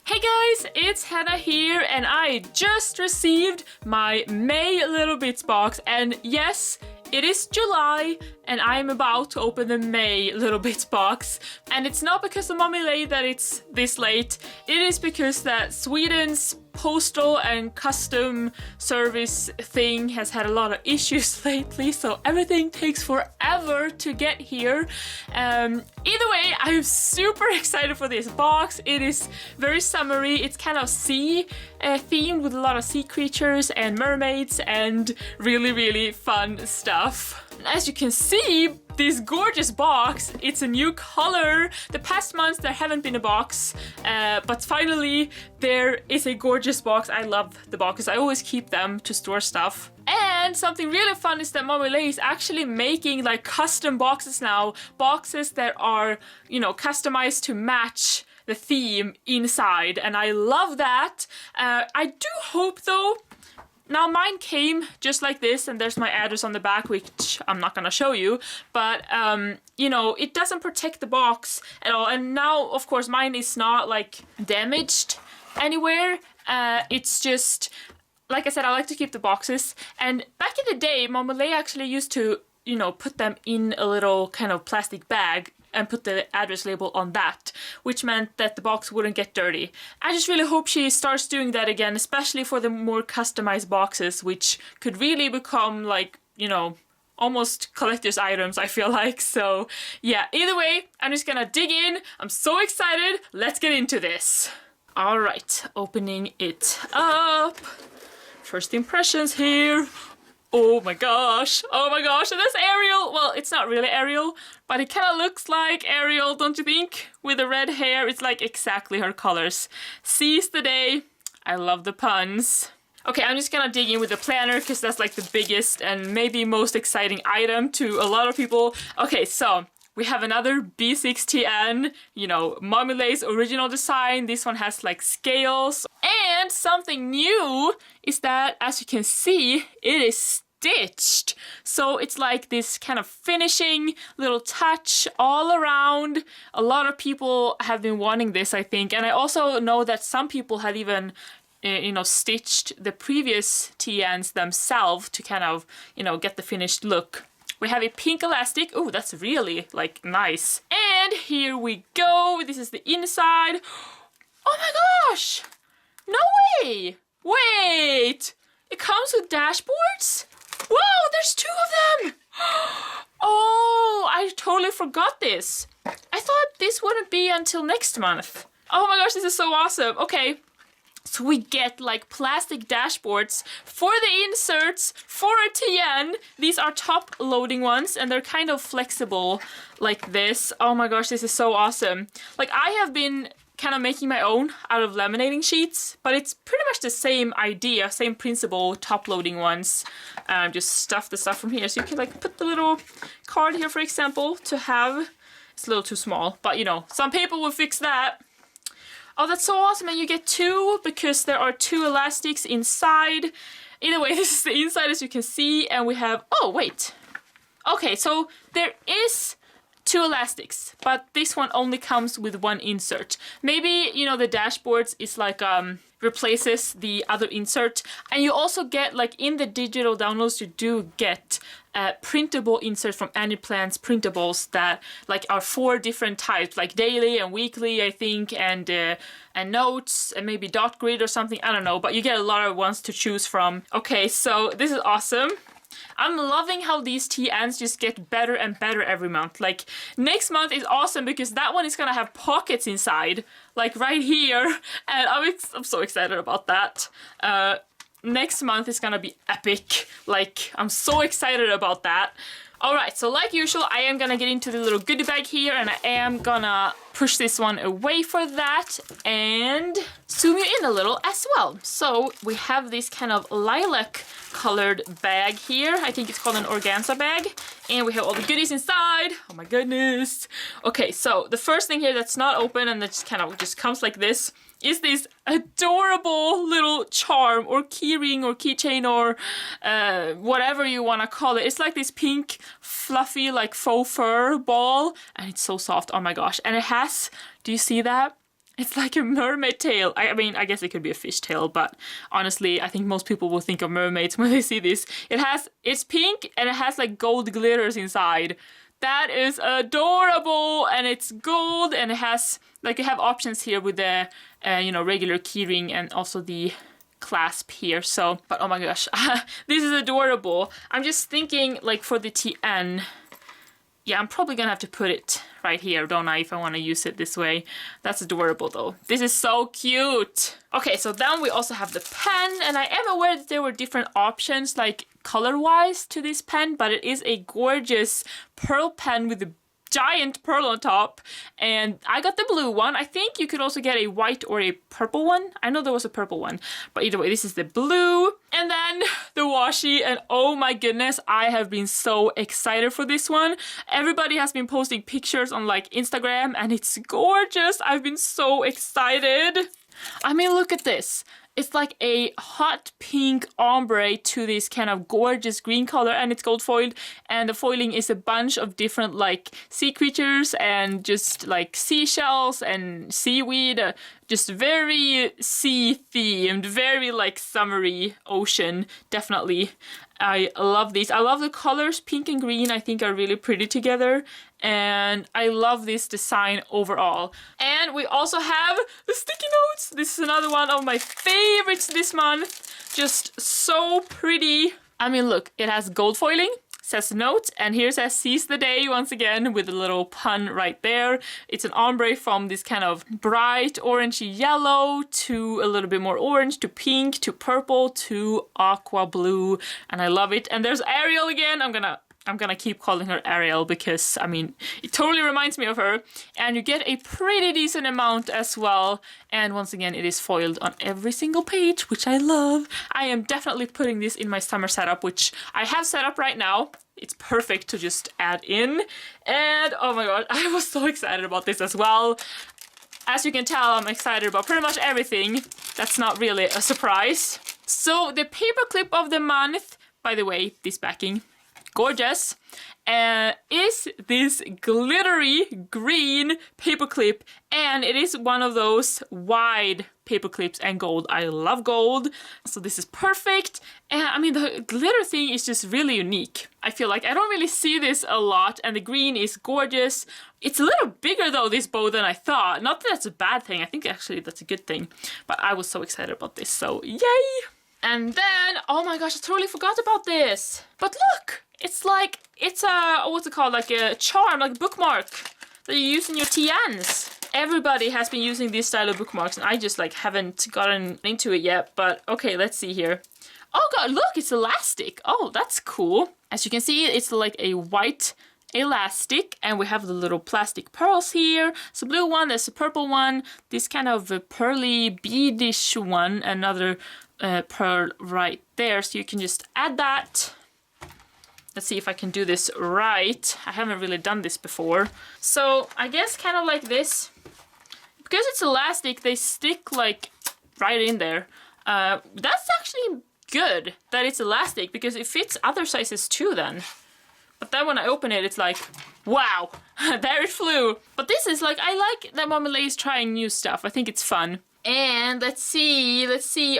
Hey guys, it's Hannah here and I just received my May Little Bits box, and yes, it is July and I'm about to open the May Little Bits box. And it's not because of Mommy Lhey that it's this late, it is because that Sweden's postal and custom service thing has had a lot of issues lately, so everything takes forever to get here. Either way, I'm super excited for this box. It is very summery, it's kind of sea themed with a lot of sea creatures and mermaids and really fun stuff. As you can see, this gorgeous box, it's a new color. The past months there haven't been a box, but finally there is a gorgeous box. I love the boxes. I always keep them to store stuff. And something really fun is that Mommy Lhey is actually making like custom boxes now. Boxes that are, you know, customized to match the theme inside, and I love that. I do hope though, now mine came just like this and there's my address on the back, which I'm not gonna show you, but you know, it doesn't protect the box at all. And now of course mine is not like damaged anywhere. It's just, like I said, I like to keep the boxes. And back in the day, Mommy Lhey actually used to, you know, put them in a little kind of plastic bag and put the address label on that, which meant that the box wouldn't get dirty. I just really hope she starts doing that again, especially for the more customized boxes, which could really become like, you know, almost collector's items, I feel like. So yeah, either way, I'm just gonna dig in. I'm so excited. Let's get into this. All right, opening it up. First impressions here. Oh my gosh, and there's Ariel. Well, it's not really Ariel, but it kind of looks like Ariel, don't you think? With the red hair, it's like exactly her colors. Seize the day. I love the puns. Okay, I'm just gonna dig in with the planner because that's like the biggest and maybe most exciting item to a lot of people. Okay, so we have another B6TN, you know, Mommy Lhey's original design. This one has like scales. And something new is that, as you can see, it is stitched. So it's like this kind of finishing little touch all around. A lot of people have been wanting this, I think. And I also know that some people had even you know, stitched the previous TNs themselves to kind of, you know, get the finished look. We have a pink elastic. Oh, that's really like nice. And here we go. This is the inside. Oh my gosh! No way! Wait! It comes with dashboards? Whoa, there's two of them! Oh, I totally forgot this. I thought this wouldn't be until next month. Oh my gosh, this is so awesome. Okay. So we get like plastic dashboards for the inserts for a TN. These are top loading ones and they're kind of flexible like this. Oh my gosh, this is so awesome. Like I have been kind of making my own out of laminating sheets, but it's pretty much the same idea, same principle, top loading ones. Just stuff the stuff from here. So you can like put the little card here, for example, to have. It's a little too small, but you know, some people will fix that. Oh, that's so awesome, and you get two because there are two elastics inside. Either way, this is the inside, as you can see, and we have, oh, wait. Okay, so there is two elastics, but this one only comes with one insert. Maybe, you know, the dashboards is like, replaces the other insert. And you also get, like, in the digital downloads, you do get printable inserts from Anyplant's printables that like are 4 different types, like daily and weekly, I think, and notes and maybe dot grid or something, I don't know, but you get a lot of ones to choose from. Okay, so this is awesome. I'm loving how these TNs just get better and better every month. Like next month is awesome because that one is gonna have pockets inside, like right here, and I'm so excited about that. Next month is gonna be epic. Like, I'm so excited about that. Alright, so like usual, I am gonna get into the little goodie bag here and I am gonna push this one away for that and zoom you in a little as well. So we have this kind of lilac colored bag here. I think it's called an organza bag. And we have all the goodies inside. Oh my goodness. Okay, so the first thing here that's not open and that just kind of just comes like this is this adorable little charm or keyring or keychain or whatever you want to call it. It's like this pink fluffy like faux fur ball and it's so soft. Oh my gosh. And it has, do you see that? It's like a mermaid tail. I mean, I guess it could be a fish tail, but honestly, I think most people will think of mermaids when they see this. It's pink and it has like gold glitters inside. That is adorable, and it's gold, and it has, like, you have options here with the, you know, regular keyring and also the clasp here. So, but oh my gosh, this is adorable. I'm just thinking, like, for the TN, yeah, I'm probably gonna have to put it right here, don't I, if I want to use it this way. That's adorable though. This is so cute. Okay, so then we also have the pen, and I am aware that there were different options, like color-wise, to this pen, but it is a gorgeous pearl pen with a giant pearl on top, and I got the blue one. I think you could also get a white or a purple one. I know there was a purple one, but either way, this is the blue. And then the washi, and oh my goodness, I have been so excited for this one. Everybody has been posting pictures on like Instagram, and it's gorgeous. I've been so excited. I mean, look at this. It's like a hot pink ombre to this kind of gorgeous green color, and it's gold foiled, and the foiling is a bunch of different like sea creatures and just like seashells and seaweed, just very sea themed, very like summery ocean, definitely. I love these. I love the colors, pink and green, I think are really pretty together. And I love this design overall. And we also have the sticky notes. This is another one of my favorites this month. Just so pretty. I mean, look, it has gold foiling, says note, and here says seize the day once again with a little pun right there. It's an ombre from this kind of bright orangey yellow to a little bit more orange to pink to purple to aqua blue, and I love it. And there's Ariel again. I'm gonna keep calling her Ariel because, I mean, it totally reminds me of her. And you get a pretty decent amount as well. And once again, it is foiled on every single page, which I love. I am definitely putting this in my summer setup, which I have set up right now. It's perfect to just add in. And oh my god, I was so excited about this as well. As you can tell, I'm excited about pretty much everything. That's not really a surprise. So the paperclip of the month, by the way, this backing, gorgeous, is this glittery green paperclip, and it is one of those wide paperclips and gold. I love gold, so this is perfect. And I mean, the glitter thing is just really unique. I feel like I don't really see this a lot, and the green is gorgeous. It's a little bigger though, this bow, than I thought. Not that that's a bad thing, I think actually that's a good thing, but I was so excited about this, so yay! And then, oh my gosh, I totally forgot about this. But look, it's like, it's a, what's it called, like a charm, like a bookmark that you use in your TNs. Everybody has been using this style of bookmarks, and I just like haven't gotten into it yet, but okay, let's see here. Oh god, look, it's elastic. Oh, that's cool. As you can see, it's like a white elastic, and we have the little plastic pearls here. It's a blue one, there's a purple one, this kind of a pearly beadish one, another pearl right there, so you can just add that. Let's see if I can do this right. I haven't really done this before. So I guess kind of like this. Because it's elastic, they stick like right in there. That's actually good that it's elastic, because it fits other sizes too then. But then when I open it, it's like, wow, there it flew. But this is like, I like that Mama Lhey is trying new stuff. I think it's fun. And let's see.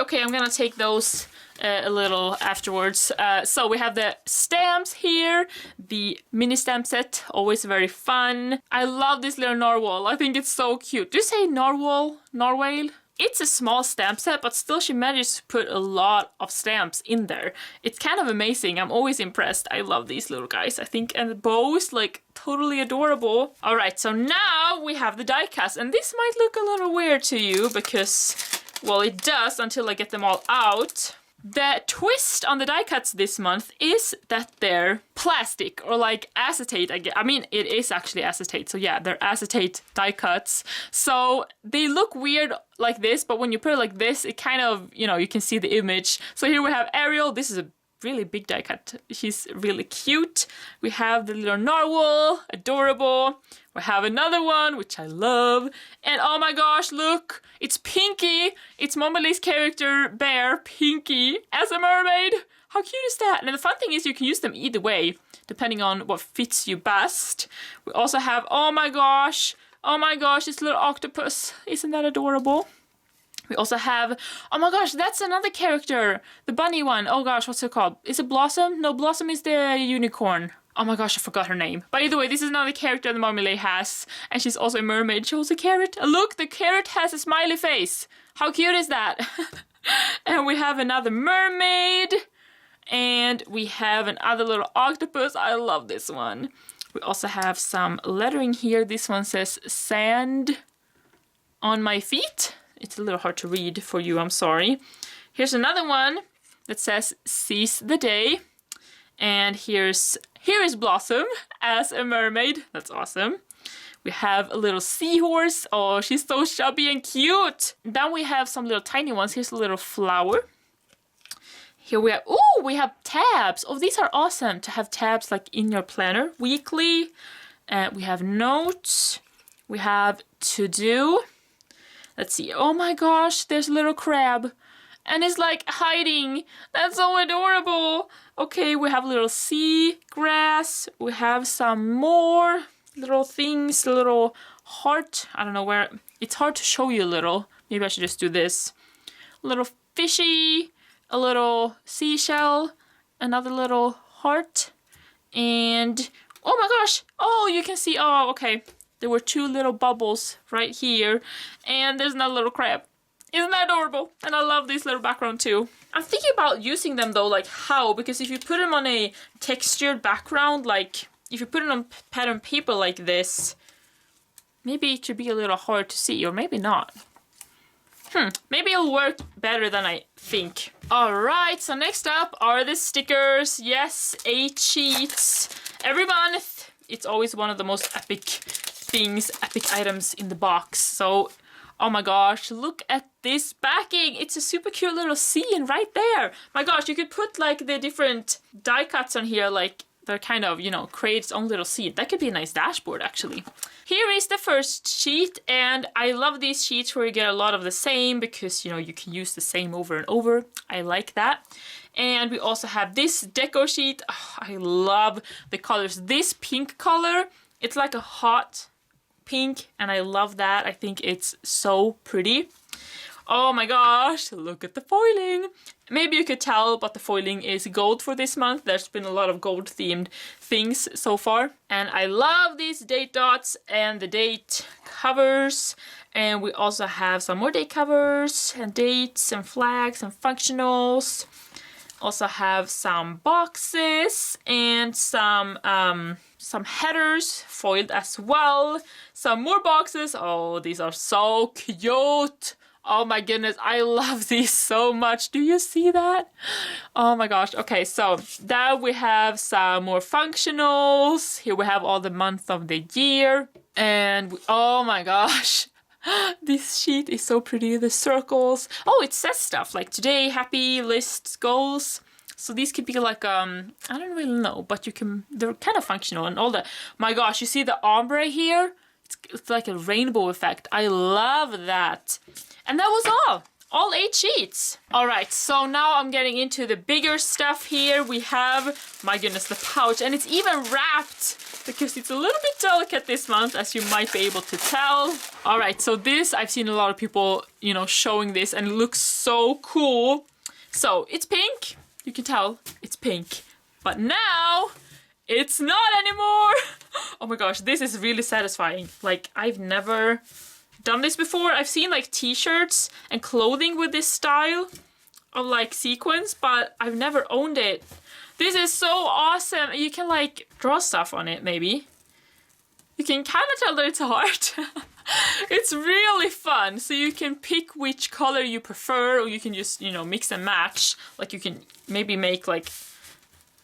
Okay, I'm gonna take those a little afterwards. So we have the stamps here, the mini stamp set, always very fun. I love this little narwhal. I think it's so cute. Do you say narwhal? Narwhal? It's a small stamp set, but still she managed to put a lot of stamps in there. It's kind of amazing. I'm always impressed. I love these little guys, I think. And the bow is like totally adorable. All right, so now we have the die cast. And this might look a little weird to you because, well, it does until I get them all out. The twist on the die cuts this month is that they're plastic, or like acetate. I mean, it is actually acetate. So yeah, they're acetate die cuts. So they look weird like this, but when you put it like this, it kind of, you know, you can see the image. So here we have Ariel. This is a really big die cut. She's really cute. We have the little narwhal, adorable. We have another one, which I love. And oh my gosh, look, it's Pinky. It's Mama Lhey's character, Bear, Pinky, as a mermaid. How cute is that? And the fun thing is you can use them either way, depending on what fits you best. We also have, oh my gosh, Oh my gosh, this little octopus. Isn't that adorable? We also have, oh my gosh, that's another character. The bunny one. Oh gosh, what's it called? Is it Blossom? No, Blossom is the unicorn. Oh my gosh, I forgot her name. By the way, this is another character the Lhey has. And she's also a mermaid. She holds a carrot. Look, the carrot has a smiley face. How cute is that? And we have another mermaid. And we have another little octopus. I love this one. We also have some lettering here. This one says sand on my feet. It's a little hard to read for you, I'm sorry. Here's another one that says seize the day. And here is Blossom as a mermaid. That's awesome. We have a little seahorse. Oh, she's so chubby and cute. Then we have some little tiny ones. Here's a little flower. Here we have, oh, we have tabs. Oh, these are awesome to have tabs like in your planner weekly. We have notes. We have to do. Let's see. Oh my gosh, there's a little crab. And it's like hiding. That's so adorable. Okay, we have a little sea grass. We have some more little things, a little heart. I don't know where. It's hard to show you a little. Maybe I should just do this. A little fishy, a little seashell, another little heart. And oh my gosh. Oh, you can see. Oh, okay. There were two little bubbles right here. And there's another little crab. Isn't that adorable? And I love this little background too. I'm thinking about using them though, like how? Because if you put them on a textured background, like if you put it on pattern paper like this, maybe it should be a little hard to see, or maybe not. Maybe it'll work better than I think. Alright, so next up are the stickers. Yes, 8 sheets. Every month, it's always one of the most epic things, epic items in the box. So oh my gosh, look at this backing. It's a super cute little scene right there. My gosh, you could put like the different die cuts on here, like they're kind of, you know, create its own little scene. That could be a nice dashboard actually. Here is the first sheet, and I love these sheets where you get a lot of the same because, you know, you can use the same over and over. I like that. And we also have this deco sheet. Oh, I love the colors. This pink color, it's like a hot pink, and I love that. I think it's so pretty. Oh my gosh, look at the foiling. Maybe you could tell, but the foiling is gold for this month. There's been a lot of gold themed things so far. And I love these date dots and the date covers. And we also have some more date covers and dates and flags and functionals. Also have some boxes and some headers foiled as well. Some more boxes. Oh, these are so cute. Oh my goodness, I love these so much. Do you see that? Oh my gosh. Okay, so now we have some more functionals. Here we have all the months of the year. And oh my gosh. This sheet is so pretty. The circles. Oh, it says stuff like today, happy, lists, goals. So these could be like, I don't really know, but you can, they're kind of functional and all that. My gosh, you see the ombre here? It's like a rainbow effect. I love that. And that was all 8 sheets. All right, so now I'm getting into the bigger stuff here. We have, my goodness, the pouch, and it's even wrapped because it's a little bit delicate this month, as you might be able to tell. All right, so this, I've seen a lot of people, you know, showing this, and it looks so cool. So it's pink. You can tell it's pink, but now it's not anymore. Oh my gosh, this is really satisfying. Like, I've never done this before. I've seen like t-shirts and clothing with this style of like sequins, but I've never owned it. This is so awesome. You can like draw stuff on it, maybe. You can kind of tell that it's a heart. It's really fun. So you can pick which color you prefer, or you can just, you know, mix and match. Like you can maybe make like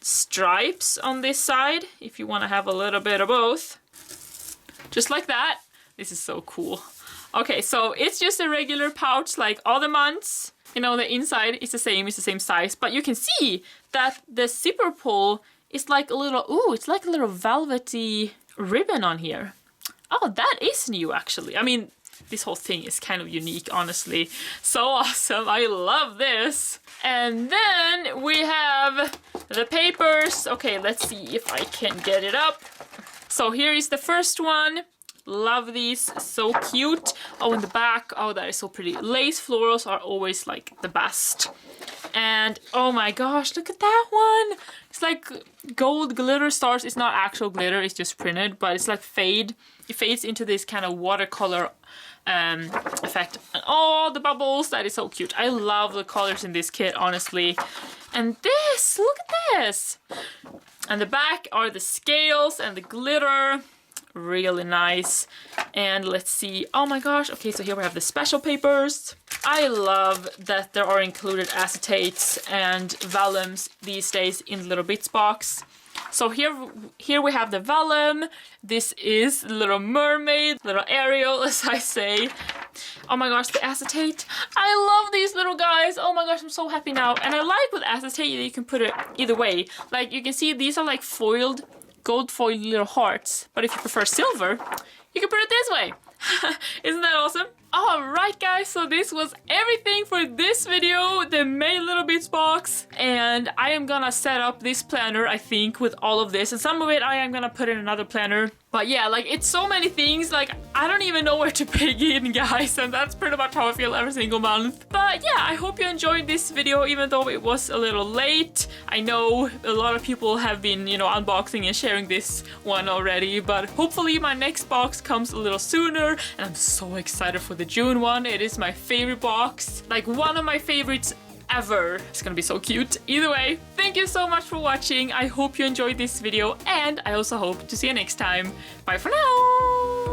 stripes on this side if you want to have a little bit of both. Just like that. This is so cool. Okay, so it's just a regular pouch like all the months. You know, the inside is the same size, but you can see that the zipper pull is like a little, ooh, it's like a little velvety ribbon on here. Oh, that is new actually. I mean, this whole thing is kind of unique, honestly. So awesome, I love this. And then we have the papers. Okay, let's see if I can get it up. So here is the first one. Love these, so cute. Oh, in the back, oh, that is so pretty. Lace florals are always like the best. And oh my gosh, look at that one. It's like gold glitter stars. It's not actual glitter, it's just printed, but it's like fade. It fades into this kind of watercolor effect. And oh, the bubbles, that is so cute. I love the colors in this kit, honestly. And this, look at this. And the back are the scales and the glitter. Really nice. And let's see. Oh my gosh. Okay, so here we have the special papers. I love that there are included acetates and vellums these days in Little Bits box. So here we have the vellum. This is Little Mermaid, Little Ariel, as I say. Oh my gosh, the acetate. I love these little guys. Oh my gosh, I'm so happy now. And I like with acetate that you can put it either way. Like you can see these are like foiled, gold foiled little hearts. But if you prefer silver, you can put it this way. Isn't that awesome? Alright guys, so this was everything for this video, the May Little Bits box. And I am gonna set up this planner, I think, with all of this. And some of it I am gonna put in another planner. But yeah, like it's so many things, like I don't even know where to begin, guys. And that's pretty much how I feel every single month. But yeah, I hope you enjoyed this video, even though it was a little late. I know a lot of people have been, you know, unboxing and sharing this one already. But hopefully my next box comes a little sooner. And I'm so excited for the June one. It is my favorite box, like one of my favorites ever. It's gonna be so cute. Either way, thank you so much for watching. I hope you enjoyed this video, and I also hope to see you next time. Bye for now.